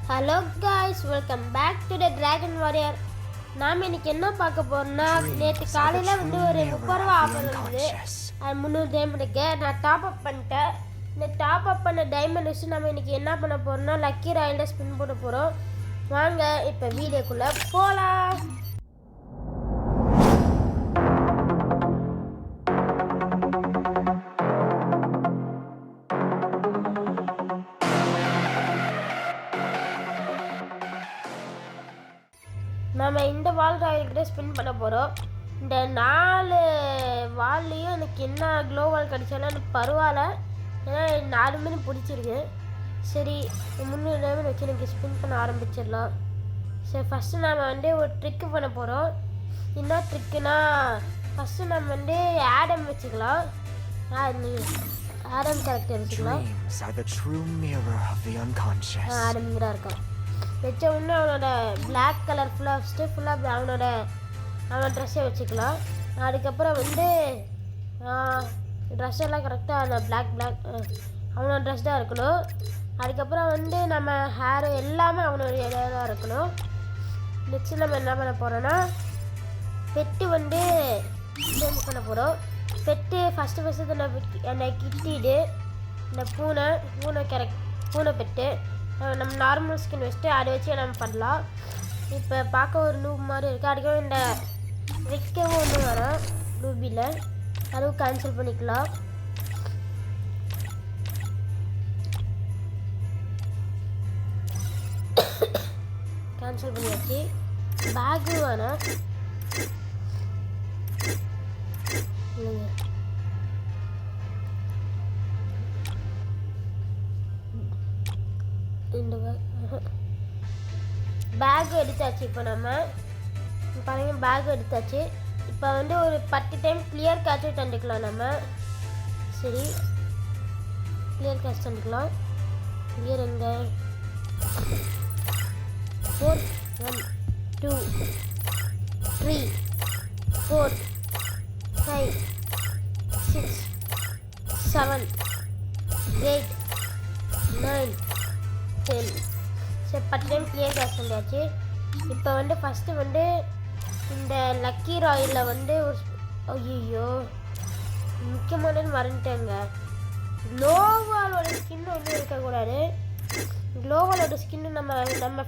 Hello guys, welcome back to the dragon warrior. நாம் இன்னைக்கு என்ன பார்க்க போறோம்னா, நேற்று காலையில் வந்து ஒரு 30 ரூபா ஆஃபர் இருந்தது. அது 300 டைமண்டுக்கு நான் டாப் அப் பண்ணிட்டேன். இந்த டாப் அப் பண்ண டைமண்ட் வச்சு நம்ம இன்னைக்கு என்ன பண்ண போறோம்னா, லக்கி ராயலில் ஸ்பின் போட போகிறோம். வாங்க இப்போ வீடியோக்குள்ளே போகலாம். நம்ம இந்த வால் ராயல்கிட்ட ஸ்பின் பண்ண போகிறோம். இந்த 4 வால்லையும் எனக்கு என்ன க்ளோ வால் கிடைச்சாலும் எனக்கு பரவாயில்ல, ஏன்னா 4 பிடிச்சிருக்கு. சரி, 300 டைமண்ட் வச்சு எனக்கு ஸ்பின் பண்ண ஆரம்பிச்சிடலாம். சரி, ஃபஸ்ட்டு நம்ம வந்து ஒரு ட்ரிக்கு பண்ண போகிறோம். என்ன ட்ரிக்குனா, ஃபஸ்ட்டு நம்ம வந்து ஆடம் வச்சுக்கலாம். ஆடம் கேரக்டர் வச்சுக்கலாம். ஆடம் இங்கே இருக்கான். வச்ச உடனே அவனோட பிளாக் கலர் ஃபுல்லாக அவனோட ட்ரெஸ்ஸை வச்சுக்கலாம். அதுக்கப்புறம் வந்து ட்ரெஸ் எல்லாம் கரெக்டாக அந்த பிளாக் அவனோட ட்ரெஸ் தான் இருக்கணும். அதுக்கப்புறம் வந்து நம்ம ஹேரு எல்லாமே அவனோட இடம் தான் இருக்கணும். நெக்ஸ்ட்டு நம்ம என்ன பண்ண போகிறோன்னா, பெட்டு வந்து சேஞ்ச் பண்ண போகிறோம். பெட்டு ஃபஸ்ட்டு அந்த கிட்டிடு இந்த பூனை பெட்டு நம்ம நார்மல் ஸ்கின் வச்சுட்டு அதை வச்சு நம்ம பண்ணலாம். இப்போ பார்க்க ஒரு லூப் மாதிரி இருக்குது. அதுக்கும் இந்த வைக்கவும் ஒன்று வரும் லூபியில், அதுவும் கேன்சல் பண்ணிக்கலாம். கேன்சல் பண்ணியாச்சு. பேக்கு வேணும். இந்த பேக் எடுத்தாச்சு. இப்போ நம்ம பாருங்க, பேக் எடுத்தாச்சு. இப்போ வந்து ஒரு 10 டைம் கிளியர் கேட்சு தந்துக்கலாம் நம்ம. சரி, கிளியர் கேட்ச் தந்துக்கலாம். கிளியர் எங்க? 4 1 2 3 4 5 6 7 8 9 10. சரி, 10 டைம் கிளியர் கேட்ச் பண்ணியாச்சு. இப்போ வந்து ஃபஸ்ட்டு வந்து இந்த லக்கி ராயலில் வந்து ஒரு ஐயோ முக்கியமானது மறந்துட்டேங்க. க்ளோவாலோட ஸ்கின் ஒன்றும் இருக்கக்கூடாது. க்ளோவாலோட ஸ்கின்னு நம்ம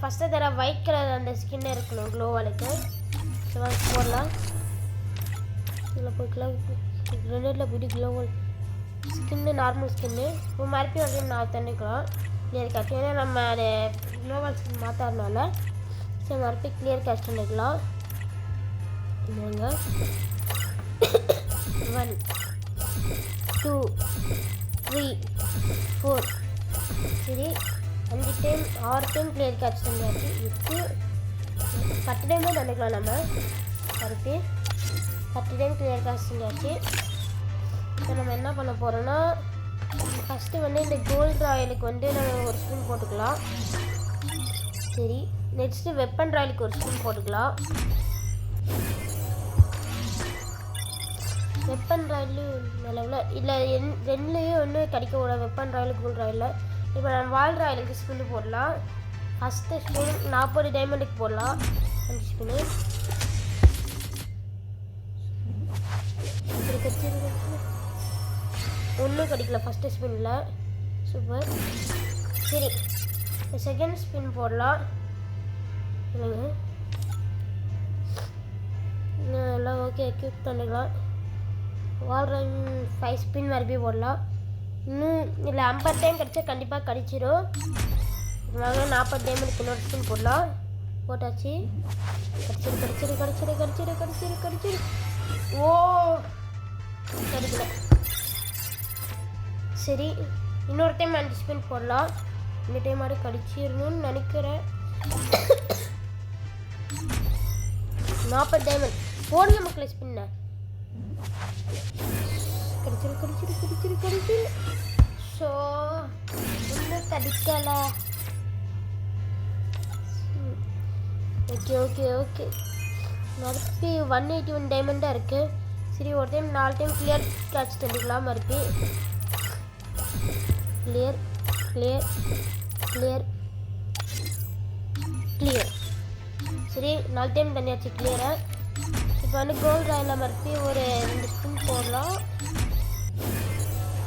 ஃபஸ்ட்டு தடவை ஒயிட் கலர் அந்த ஸ்கின்னு இருக்கணும் க்ளோவாலுக்கு. ஸோ போடலாம். இதில் போய்க்கலாம். ரெண்டில் போய்ட்டு க்ளோவால் ஸ்கின்னு நார்மல் ஸ்கின்னு இப்போ மறுபடியும் வந்து நான் தந்துக்கலாம். கிளியர் கேட்ச், ஏன்னா நம்ம அதை க்ளோவால் ஸ்கின் மாற்றாதனால. சரி, மறுபடியும் கிளியர் கேட்ச் பண்ணிக்கலாம். இல்லைங்க, 1 2 3 4 சரி, 5 டைம் 6 டைம் கிளியர் கேட்ச் பண்ணியாச்சு. இப்போ 10 டைமே தந்துக்கலாம் நம்ம. மறுபடியும் 10 டைம் கிளியர் கேட்ச் பண்ணியாச்சு. இப்போ நம்ம என்ன பண்ண போகிறோன்னா, ஃபஸ்ட்டு வந்து இந்த கோல்டு ராயலுக்கு வந்து நம்ம ஒரு ஸ்பின் போட்டுக்கலாம். சரி, நெக்ஸ்ட்டு வெப்பன் ராயலுக்கு ஒரு ஸ்பின் போட்டுக்கலாம். வெப்பன் ராயலும் நிலவில் இல்லை, ரெண்டுலேயும் ஒன்று கிடைக்க வெப்பன் ராயலுக்கு கோல்டு ராயலில். இப்போ நம்ம வால் ராயலுக்கு ஸ்பின்னு போடலாம். ஃபஸ்ட்டு ஸ்பின் 40 டைமண்டுக்கு போடலாம். 5 ஸ்பின்னு ஒன்றும் கிடைக்கல ஃபஸ்ட்டு ஸ்பின்னில். சூப்பர். சரி, செகண்ட் ஸ்பின் போடலாம். இல்லைங்க, எல்லாம் ஓகே, எக்யூப் பண்ணிடலாம். வால்ரன் 5 ஸ்பின் மறுபடியும் போடலாம். இன்னும் இல்லை 50 டைம் கிடச்சா கண்டிப்பாக கிடச்சிடும். வாங்க 40 டைமுக்கு இன்னொரு ஸ்பின் போடலாம். போட்டாச்சு. கிடச்சிரு. ஓ, கிடைக்கல. சரி, இன்னொரு டைம் 5 ஸ்பின் போடலாம். இந்த டைம் மாதிரி கடிச்சிடணும்னு நினைக்கிறேன். 40 டைமண்ட் போடுங்க மக்களை ஸ்பின்ன. கடிச்சிரு. ஸோ ஒன்றும் கடிக்கல. ஓகே மறுபடி 181 டைமண்டாக இருக்குது. சரி, ஒரு டைம் 4 டைம் கிளியர் கேட்ச் தந்துக்கலாம். மறுபடி கிளியர் கிளியர். சரி 4 டைம் பண்ணியாச்சு கிளியராக. இப்போ வந்து கோல்ட் ராயில் மறுபடியும் ஒரு 2 ஸ்பின் போடலாம்.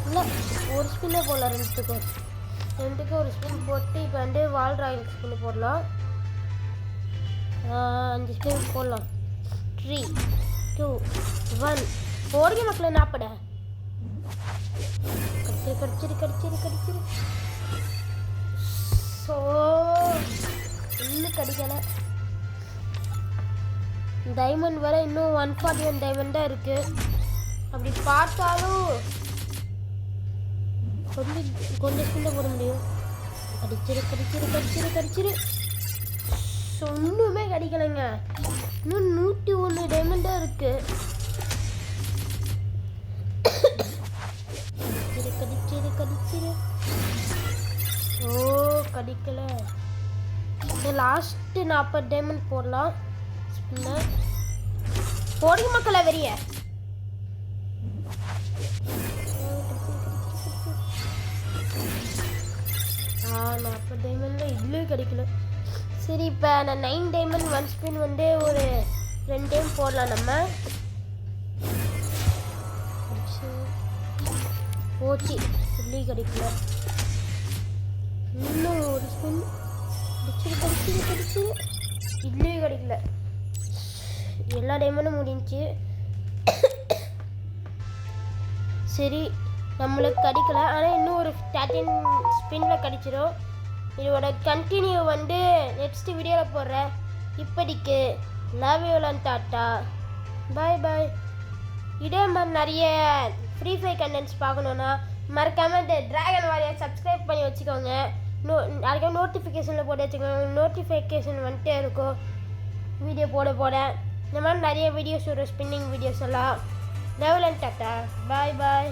இல்லை ஒரு ஸ்பின்னே போடலாம், ரெண்டுக்கும் ஒரு ஸ்பின் போட்டு இப்போ வந்து வால் ராயில் ஸ்பின் போடலாம். 5 ஸ்பின் போடலாம். 3 2 1 போடுங்க மக்களை. நாப்பட கடிச்சிரு. ஸோ இன்னும் கிடைக்கல. டைமண்ட் வர இன்னும் 141 டைமண்ட் தான் இருக்கு. அப்படி பார்த்தாலும் கொஞ்சம் ஸ்பின்ன போட முடியும். கடிச்சிரு. ஸோ ஒன்றுமே கிடைக்கலைங்க. இன்னும் 101 டைமண்ட் தான் இருக்கு. கடிச்சிரு. ஓ கிடைக்கல. லாஸ்ட்டு 40 டைமண்ட் போடலாம். ஸ்பின்ன போடுங்க மக்களை வெறிய. 40 டைமண்ட்ல இதுலேயும் கிடைக்கல. சரி இப்போ நான் 9 டைமண்ட் 1 ஸ்பின் வந்து ஒரு 2 டைம் போடலாம். நம்ம போச்சு, இதுலேயும் கிடைக்கல. இன்னும் ஒரு ஸ்பின் கடிச்சிரு. இதுலேயும் கிடைக்கல. எல்லா டைமண்டும் முடிஞ்சு. சரி நம்மளுக்கு கிடைக்கல. ஆனால் இன்னும் ஒரு 13 ஸ்பின்னில் கிடைச்சிடும். இதோட கண்டினியூ வந்து நெக்ஸ்ட் வீடியோவில் போடுறேன். இப்போதைக்கு லவ் யூ அண்ட் டாட்டா, பாய். இதே மாதிரி நிறைய ஃப்ரீ ஃபயர் கண்டென்ட்ஸ் பார்க்கணுன்னா மறக்காமல் இந்த டிராகன் வாரியர் சப்ஸ்கிரைப் பண்ணி வச்சுக்கோங்க. அதுக்காக நோட்டிஃபிகேஷனில் போட்டு வச்சுக்கோங்க. நோட்டிஃபிகேஷன் வந்துட்டே இருக்கும் வீடியோ போட. இந்த மாதிரி நிறைய வீடியோஸ் வரும், ஸ்பின்னிங் வீடியோஸ் எல்லாம். Love you and tata, bye.